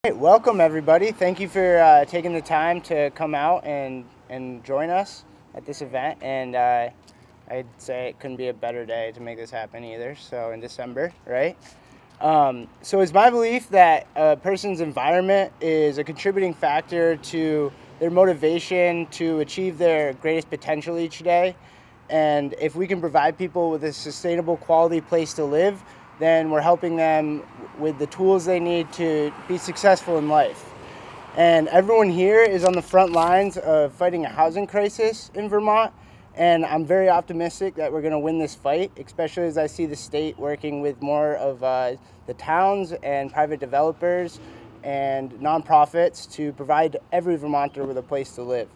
Hey, welcome everybody. Thank you for taking the time to come out and join us at this event. And I'd say it couldn't be a better day to make this happen either. So in December, right? So it's my belief that a person's environment is a contributing factor to their motivation to achieve their greatest potential each day. And if we can provide people with a sustainable, quality place to live, then we're helping them with the tools they need to be successful in life. And everyone here is on the front lines of fighting a housing crisis in Vermont. And I'm very optimistic that we're going to win this fight, especially as I see the state working with more of the towns and private developers and nonprofits to provide every Vermonter with a place to live.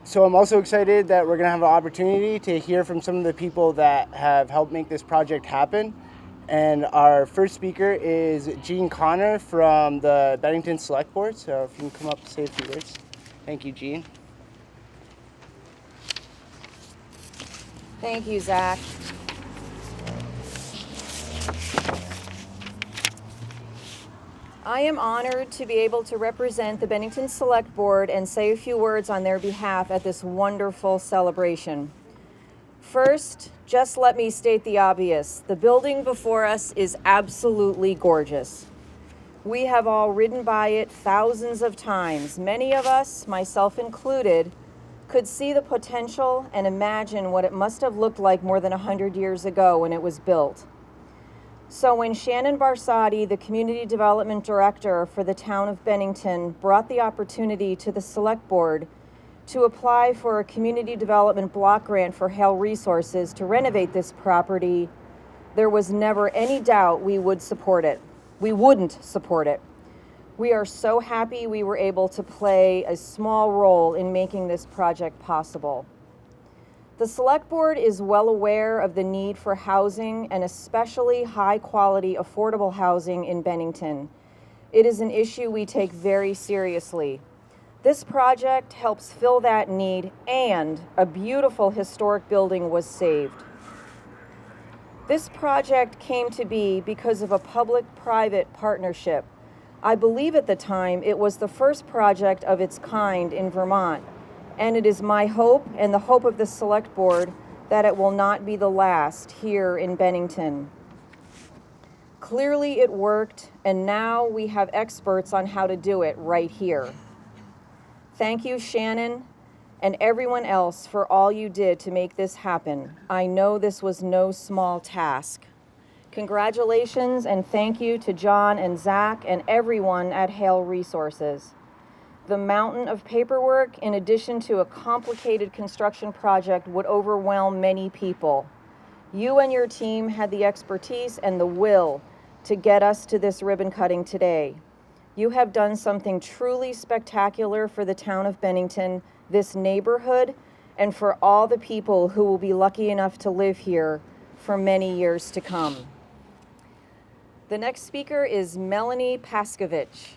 So I'm also excited that we're going to have an opportunity to hear from some of the people that have helped make this project happen. And our first speaker is Jeanne from the Bennington Select Board. So if you can come up and say a few words. Thank you, Jeanne. Thank you, Zach. I am honored to be able to represent the Bennington Select Board and say a few words on their behalf at this wonderful celebration. First, just let me state the obvious. The building before us is absolutely gorgeous. We have all ridden by it thousands of times. Many of us, myself included, could see the potential and imagine what it must have looked like more than 100 years ago when it was built. So when Shannon Barsotti, the Community Development Director for the town of Bennington, brought the opportunity to the Select Board to apply for a Community Development Block Grant for Hale Resources to renovate this property, there was never any doubt we would support it. We wouldn't support it. We are so happy we were able to play a small role in making this project possible. The Select Board is well aware of the need for housing and especially high-quality, affordable housing in Bennington. It is an issue we take very seriously. This project helps fill that need, and a beautiful historic building was saved. This project came to be because of a public-private partnership. I believe at the time it was the first project of its kind in Vermont. And it is my hope and the hope of the Select Board that it will not be the last here in Bennington. Clearly it worked, and now we have experts on how to do it right here. Thank you, Shannon, and everyone else for all you did to make this happen. I know this was no small task. Congratulations and thank you to John and Zach and everyone at Hale Resources. The mountain of paperwork, in addition to a complicated construction project, would overwhelm many people. You and your team had the expertise and the will to get us to this ribbon cutting today. You have done something truly spectacular for the town of Bennington, this neighborhood, and for all the people who will be lucky enough to live here for many years to come. The next speaker is Melanie Paskevich.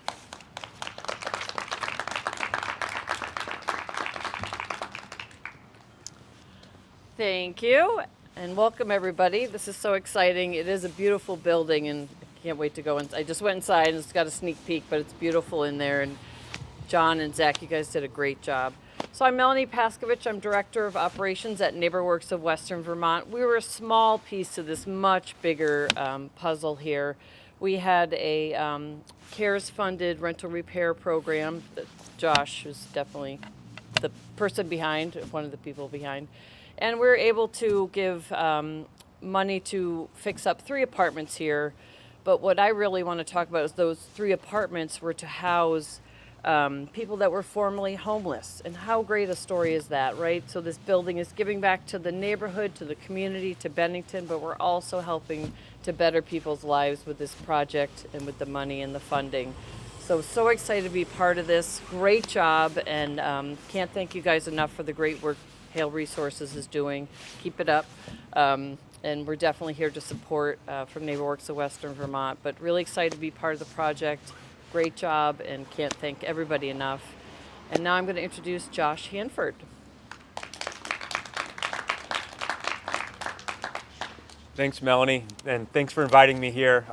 Thank you, and welcome everybody. This is so exciting. It is a beautiful building, and I can't wait to go in. I just went inside and it's got a sneak peek, but it's beautiful in there. And John and Zach, you guys did a great job. So I'm Melanie Paskevich. I'm Director of Operations at NeighborWorks of Western Vermont. We were a small piece of this much bigger puzzle here. We had a CARES-funded rental repair program that Josh was definitely the person behind, one of the people behind. And we're able to give money to fix up 3 apartments here. But what I really want to talk about is those 3 apartments were to house people that were formerly homeless. And how great a story is that, right? So this building is giving back to the neighborhood, to the community, to Bennington, but we're also helping to better people's lives with this project and with the money and the funding. So excited to be part of this. Great job, and can't thank you guys enough for the great work Hale Resources is doing. Keep it up. And we're definitely here to support from NeighborWorks of Western Vermont, but really excited to be part of the project. Great job, and can't thank everybody enough. And now I'm going to introduce Josh Hanford. Thanks, Melanie, and thanks for inviting me here.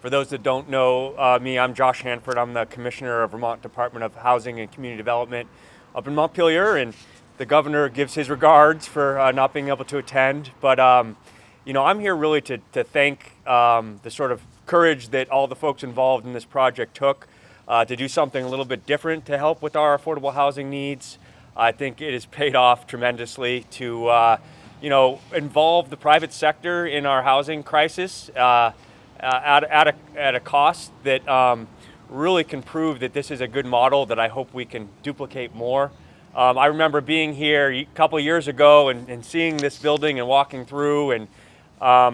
For those that don't know me, I'm Josh Hanford. I'm the Commissioner of Vermont Department of Housing and Community Development up in Montpelier, and the governor gives his regards for not being able to attend. But I'm here really to thank the sort of courage that all the folks involved in this project took to do something a little bit different to help with our affordable housing needs. I think it has paid off tremendously to involve the private sector in our housing crisis at a cost that really can prove that this is a good model that I hope we can duplicate more. I remember being here a couple of years ago and seeing this building and walking through and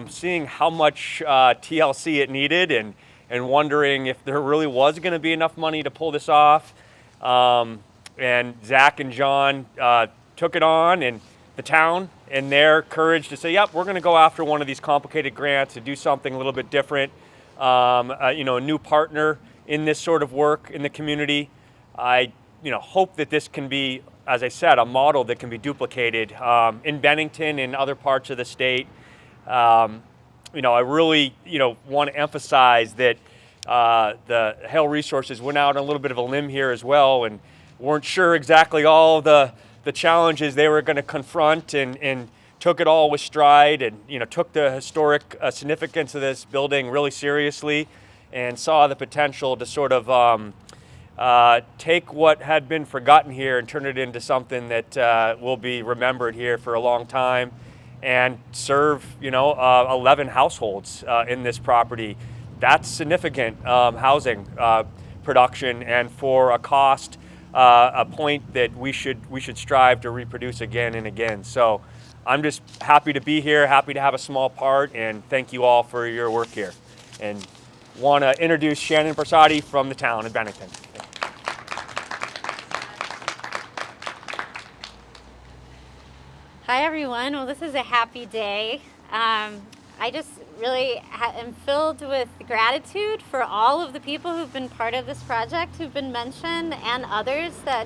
seeing how much TLC it needed and wondering if there really was going to be enough money to pull this off. And Zach and John took it on, and the town and their courage to say, yep, we're going to go after one of these complicated grants to do something a little bit different. A new partner in this sort of work in the community. I hope that this can be, as I said, a model that can be duplicated in Bennington and other parts of the state. I really want to emphasize that the Hale Resources went out on a little bit of a limb here as well and weren't sure exactly all the challenges they were going to confront and took it all with stride and took the historic significance of this building really seriously and saw the potential to sort of take what had been forgotten here and turn it into something that will be remembered here for a long time and serve 11 households in this property. That's significant housing production, and for a cost a point that we should strive to reproduce again and again. So I'm just happy to be here, happy to have a small part, and thank you all for your work here. And want to introduce Shannon Barsotti from the town of Bennington. Hi everyone. Well, this is a happy day. I just really am filled with gratitude for all of the people who've been part of this project, who've been mentioned, and others that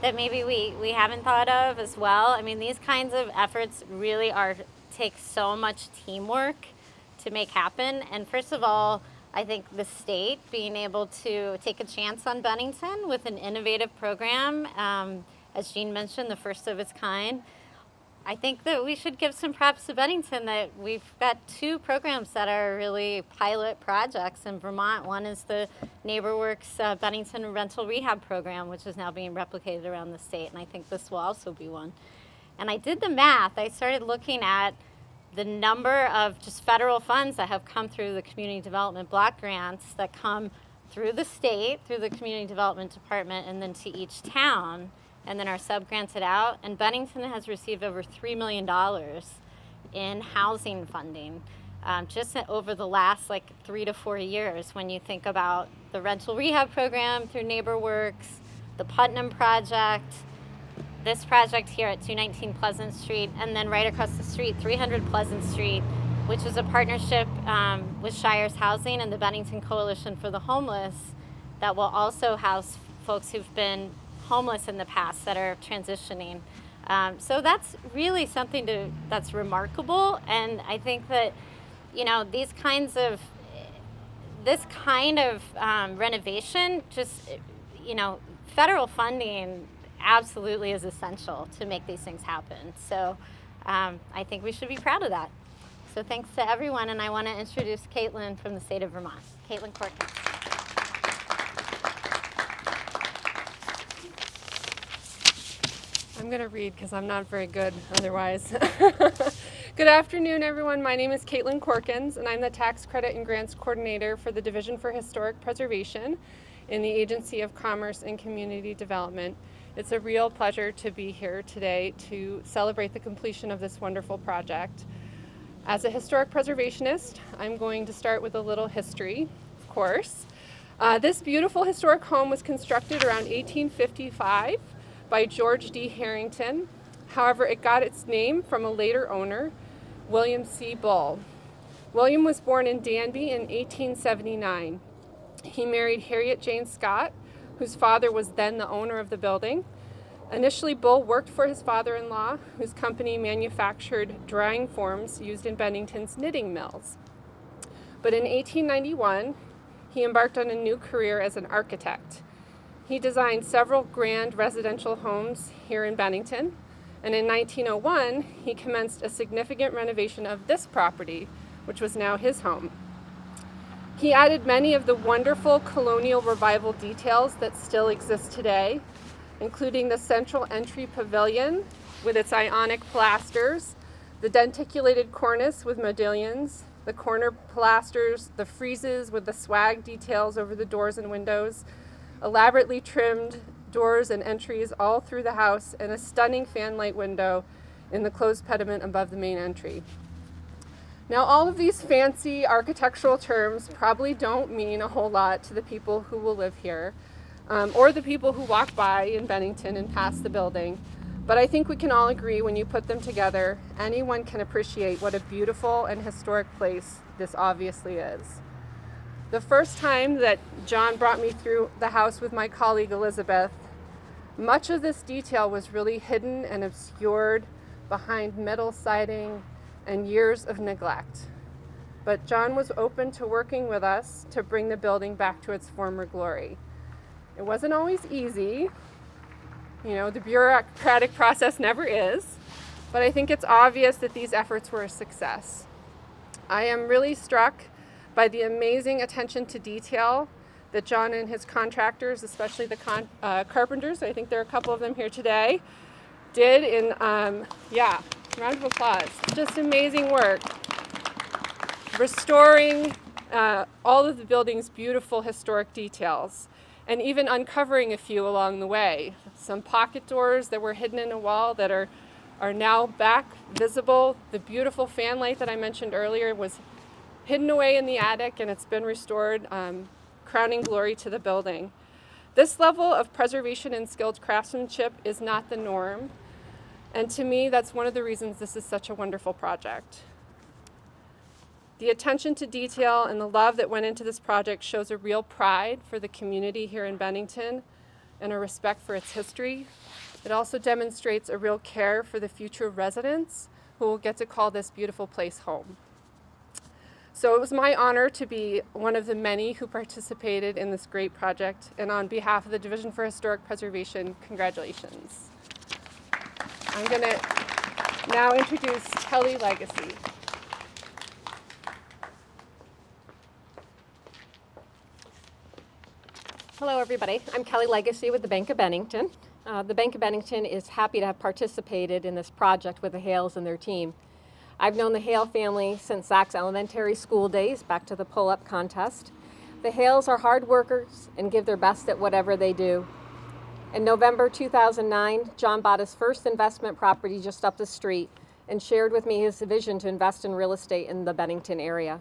maybe we haven't thought of as well. I mean, these kinds of efforts really take so much teamwork to make happen. And first of all, I think the state being able to take a chance on Bennington with an innovative program, as Jeanne mentioned, the first of its kind. I think that we should give some props to Bennington that we've got two programs that are really pilot projects in Vermont. One is the NeighborWorks Bennington Rental Rehab Program, which is now being replicated around the state, and I think this will also be one. And I did the math. I started looking at the number of just federal funds that have come through the Community Development Block Grants that come through the state, through the Community Development Department, and then to each town, and then are sub-granted out. And Bennington has received over $3 million in housing funding just over the last 3 to 4 years. When you think about the rental rehab program through NeighborWorks, the Putnam project, this project here at 219 Pleasant Street, and then right across the street, 300 Pleasant Street, which is a partnership with Shires Housing and the Bennington Coalition for the Homeless that will also house folks who've been homeless in the past that are transitioning. So that's really something that's remarkable, and I think that this kind of renovation, just federal funding absolutely is essential to make these things happen. So I think we should be proud of that. So thanks to everyone, and I want to introduce Caitlin from the state of Vermont. Caitlin Corkins. I'm going to read because I'm not very good otherwise. Good afternoon, everyone. My name is Caitlin Corkins, and I'm the Tax Credit and Grants Coordinator for the Division for Historic Preservation in the Agency of Commerce and Community Development. It's a real pleasure to be here today to celebrate the completion of this wonderful project. As a historic preservationist, I'm going to start with a little history, of course. This beautiful historic home was constructed around 1855 by George D. Harrington. However, it got its name from a later owner, William C. Bull. William was born in Danby in 1879. He married Harriet Jane Scott, whose father was then the owner of the building. Initially, Bull worked for his father-in-law, whose company manufactured drying forms used in Bennington's knitting mills. But in 1891, he embarked on a new career as an architect. He designed several grand residential homes here in Bennington, and in 1901, he commenced a significant renovation of this property, which was now his home. He added many of the wonderful colonial revival details that still exist today, including the central entry pavilion with its ionic pilasters, the denticulated cornice with modillions, the corner pilasters, the friezes with the swag details over the doors and windows, elaborately trimmed doors and entries all through the house, and a stunning fanlight window in the closed pediment above the main entry. Now, all of these fancy architectural terms probably don't mean a whole lot to the people who will live here, or the people who walk by in Bennington and pass the building. But I think we can all agree when you put them together, anyone can appreciate what a beautiful and historic place this obviously is. The first time that John brought me through the house with my colleague Elizabeth, much of this detail was really hidden and obscured behind metal siding and years of neglect. But John was open to working with us to bring the building back to its former glory. It wasn't always easy. You know, the bureaucratic process never is, but I think it's obvious that these efforts were a success. I am really struck by the amazing attention to detail that John and his contractors, especially the carpenters, I think there are a couple of them here today, did in, round of applause. Just amazing work. Restoring all of the building's beautiful historic details, and even uncovering a few along the way. Some pocket doors that were hidden in a wall that are now back visible. The beautiful fanlight that I mentioned earlier was hidden away in the attic, and it's been restored, crowning glory to the building. This level of preservation and skilled craftsmanship is not the norm, and to me, that's one of the reasons this is such a wonderful project. The attention to detail and the love that went into this project shows a real pride for the community here in Bennington and a respect for its history. It also demonstrates a real care for the future residents who will get to call this beautiful place home. So it was my honor to be one of the many who participated in this great project, and on behalf of the Division for Historic Preservation, congratulations. I'm going to now introduce Kelley Legacy. Hello, everybody. I'm Kelley Legacy with the Bank of Bennington. The Bank of Bennington is happy to have participated in this project with the Hales and their team. I've known the Hale family since Zach's elementary school days, back to the pull-up contest. The Hales are hard workers and give their best at whatever they do. In November 2009, John bought his first investment property just up the street and shared with me his vision to invest in real estate in the Bennington area.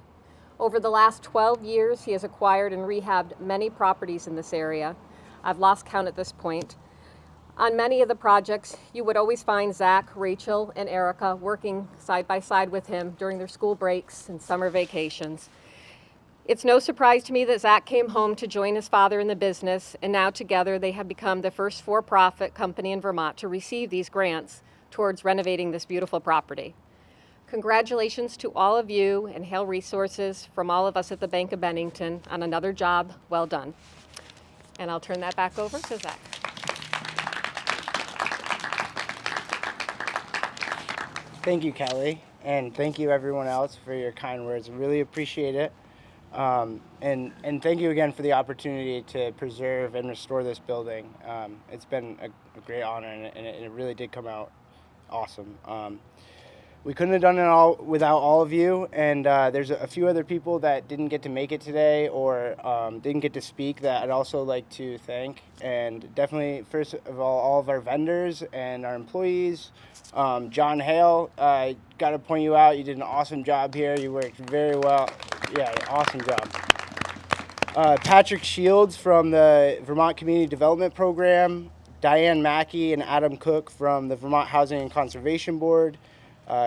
Over the last 12 years, he has acquired and rehabbed many properties in this area. I've lost count at this point. On many of the projects, you would always find Zach, Rachel, and Erica working side by side with him during their school breaks and summer vacations. It's no surprise to me that Zach came home to join his father in the business, and now together they have become the first for-profit company in Vermont to receive these grants towards renovating this beautiful property. Congratulations to all of you and Hale Resources from all of us at the Bank of Bennington on another job well done. And I'll turn that back over to Zach. Thank you, Kelley, and thank you everyone else for your kind words. I really appreciate it. And thank you again for the opportunity to preserve and restore this building. It's been a great honor, and it really did come out awesome. We couldn't have done it all without all of you, and there's a few other people that didn't get to make it today or didn't get to speak that I'd also like to thank. And definitely, first of all of our vendors and our employees. John Hale, I got to point you out. You did an awesome job here. You worked very well. Yeah, awesome job. Patrick Shields from the Vermont Community Development Program. Diane Mackey and Adam Cook from the Vermont Housing and Conservation Board.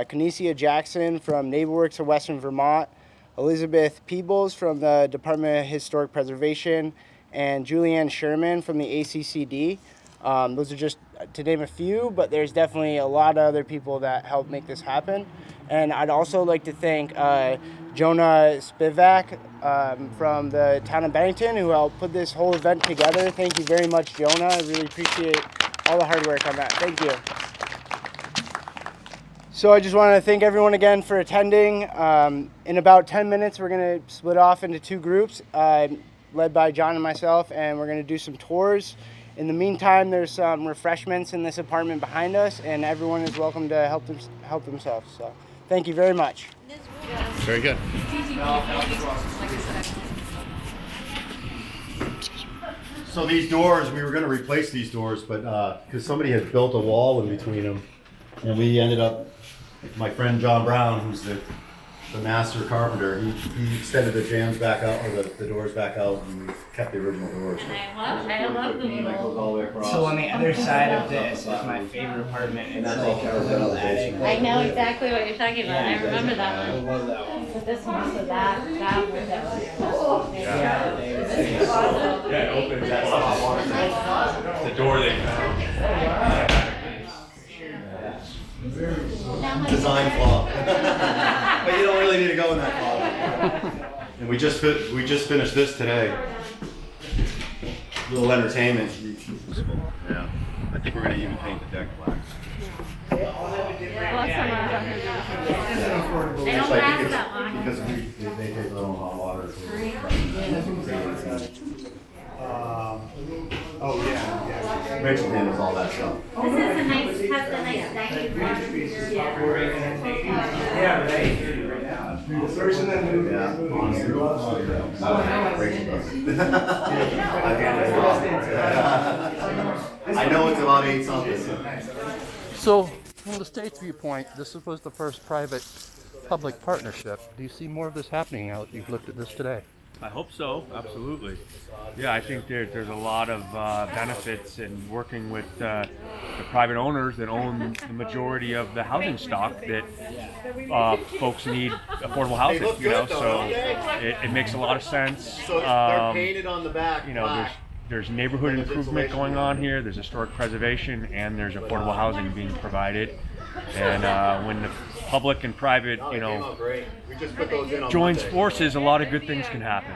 Kanesia Jackson from NeighborWorks of Western Vermont, Elizabeth Peebles from the Department of Historic Preservation, and Julianne Sherman from the ACCD. Those are just to name a few, but there's definitely a lot of other people that helped make this happen. And I'd also like to thank Jonah Spivak from the town of Bennington, who helped put this whole event together. Thank you very much, Jonah. I really appreciate all the hard work on that. Thank you. So I just want to thank everyone again for attending. In about 10 minutes, we're going to split off into 2 groups, led by John and myself, and we're going to do some tours. In the meantime, there's some refreshments in this apartment behind us, and everyone is welcome to help themselves. So thank you very much. Very good. So these doors, we were going to replace these doors, but because somebody had built a wall in between them, and we ended up, my friend John Brown, who's the master carpenter, he extended the jambs back out, or the doors back out, and we kept the original doors. I love the little. So on the other side of this is my favorite apartment. It's like a little attic. I know exactly what you're talking about. I remember that I one. love that one. But this one, so that window. Yeah, it opens. That's the hot water. The door they found. Design flaw. But you don't really need to go in that flaw. And we just finished this today. Little entertainment. Yeah. I think we're gonna even paint the deck black. They don't last that long. Because they take their own hot water. Oh yeah. Rachel handles all that stuff. This is a nice, has the nice decking. Yeah, right now. The person that moved. Yeah. Rachel does. I handle it all. I know it's about 8 something. So, from the state's viewpoint, this was the first private-public partnership. Do you see more of this happening now that you've looked at this today? I hope so, absolutely. Yeah, I think there's a lot of benefits in working with the private owners that own the majority of the housing stock that folks need affordable housing, you know, so it makes a lot of sense. So they're painted on the back. You know, there's neighborhood improvement going on here, there's historic preservation, and there's affordable housing being provided. And when the public and private, you know, joins forces, a lot of good things can happen.